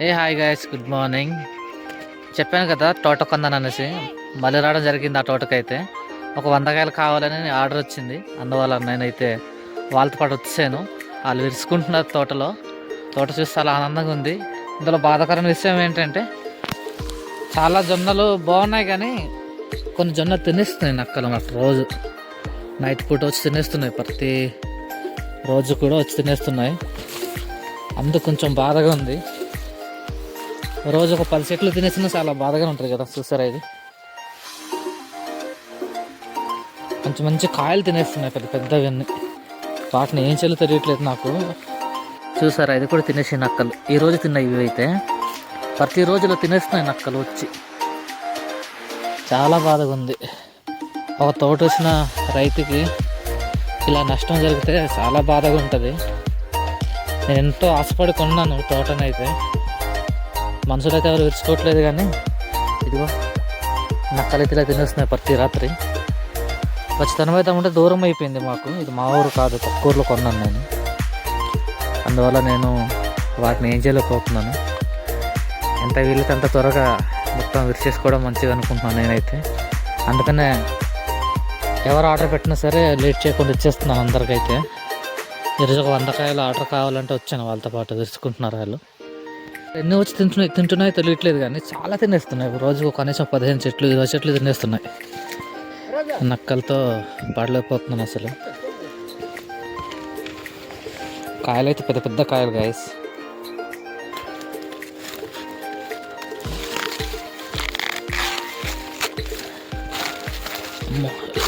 ఏ hi guys, good morning. చెప్పాను కదా తోట కొందాను అనేసి. మళ్ళీ రావడం జరిగింది. ఆ తోటకైతే ఒక 100 కాయలు కావాలని ఆర్డర్ వచ్చింది. అందువల్ల నేనైతే వాళ్ళతో పాటు వచ్చాను. వాళ్ళు విరుచుకుంటున్నారు తోటలో. తోట చూస్తే చాలా ఆనందంగా ఉంది. ఇందులో బాధాకరమైన విషయం ఏంటంటే చాలా జొన్నలు బాగున్నాయి, కానీ కొన్ని జొన్నలు తినేస్తున్నాయి నక్కలు మాట. రోజు నైట్ పూట వచ్చి తినేస్తున్నాయి, ప్రతి రోజు కూడా వచ్చి తినేస్తున్నాయి. అందుకు కొంచెం బాధగా ఉంది. రోజు ఒక 10 చెట్లు తినేసినా చాలా బాధగా ఉంటుంది కదా. చూసారా, ఇది మంచి మంచి కాయలు తినేస్తున్నాయి, పెద్ద పెద్దవన్నీ. వాటిని ఏం చేయాలో తెలియట్లేదు నాకు. చూసారా, ఇది కూడా తినేసి నక్కలు. ఈరోజు తిన్నాయి. ఇవి అయితే ప్రతిరోజులో తినేస్తున్నాయి నక్కలు వచ్చి. చాలా బాధగా ఉంది. ఒక తోట వచ్చిన రైతుకి ఇలా నష్టం జరిగితే చాలా బాధగా ఉంటుంది. నేను ఎంతో ఆశపడి కొన్నాను తోటనైతే. మనుషులైతే ఎవరు విరుచుకోవట్లేదు, కానీ ఇదిగో నక్కలైతే ఇలా తినేస్తున్నాయి ప్రతి రాత్రి. ఖచ్చితంగా అయితే ఉంటే దూరం అయిపోయింది మాకు. ఇది మా ఊరు కాదు, పక్క ఊర్లో కొన్నాను నేను. అందువల్ల నేను వాటిని ఏం చేయలేకపోతున్నాను. ఎంత వీలైతే అంత త్వరగా మొత్తం విరిచేసుకోవడం మంచిది అనుకుంటున్నాను నేనైతే. అందుకనే ఎవరు ఆర్డర్ పెట్టినా సరే లేట్ చేయకుండా ఇచ్చేస్తున్నాను అందరికైతే. ఈరోజు ఒక 100 కాయలు ఆర్డర్ కావాలంటే వచ్చాను, వాళ్ళతో పాటు విరుచుకుంటున్నారు వాళ్ళు. ఎన్ని వచ్చి తింటున్నాయి తెలియట్లేదు, కానీ చాలా తినేస్తున్నాయి. రోజు కనీసం 15 చెట్లు 20 చెట్లు తినేస్తున్నాయి. నక్కలతో పడలేకపోతున్నాను అసలు. కాయలు అయితే పెద్ద పెద్ద కాయలు గాయస్.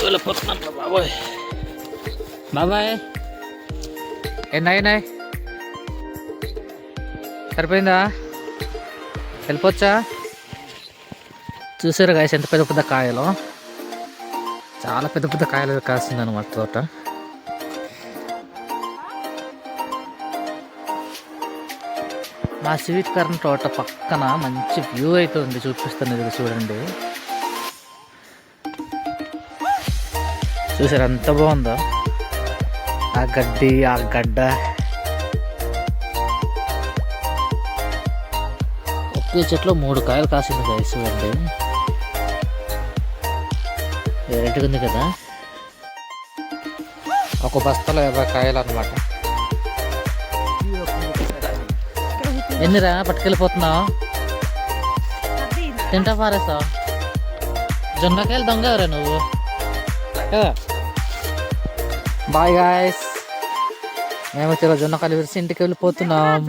వెళ్ళిపోతున్నాను బాబాయ్. బాబాయ్ ఎన్నాయి సరిపోయిందా? వెళ్ళిపోవచ్చా? చూసారు గాయస్ ఎంత పెద్ద పెద్ద కాయలు. చాలా పెద్ద పెద్ద కాయలు కాస్తుంది అనమాట తోట. మా స్వీట్ కార్న్ తోట పక్కన మంచి వ్యూ అయితే ఉంది, చూపిస్తాను. ఇది చూడండి, చూసారు ఎంత బాగుందో ఆ గడ్డి, ఆ గడ్డ. ఒకే చెట్లో 3 కాయలు కాసింది గాయస్. చూడండి, వెరైటీగా ఉంది కదా. ఒక బస్తాలో 50 కాయలు అనమాట. ఎన్నిరా పట్టుకెళ్ళిపోతున్నావు? తింటా పారేస్తావు? జొన్నకాయలు దొంగ ఎవరా నువ్వు? బాయ్ గాయస్, మేము జొన్నకాయలు విరిసి ఇంటికి వెళ్ళిపోతున్నాం.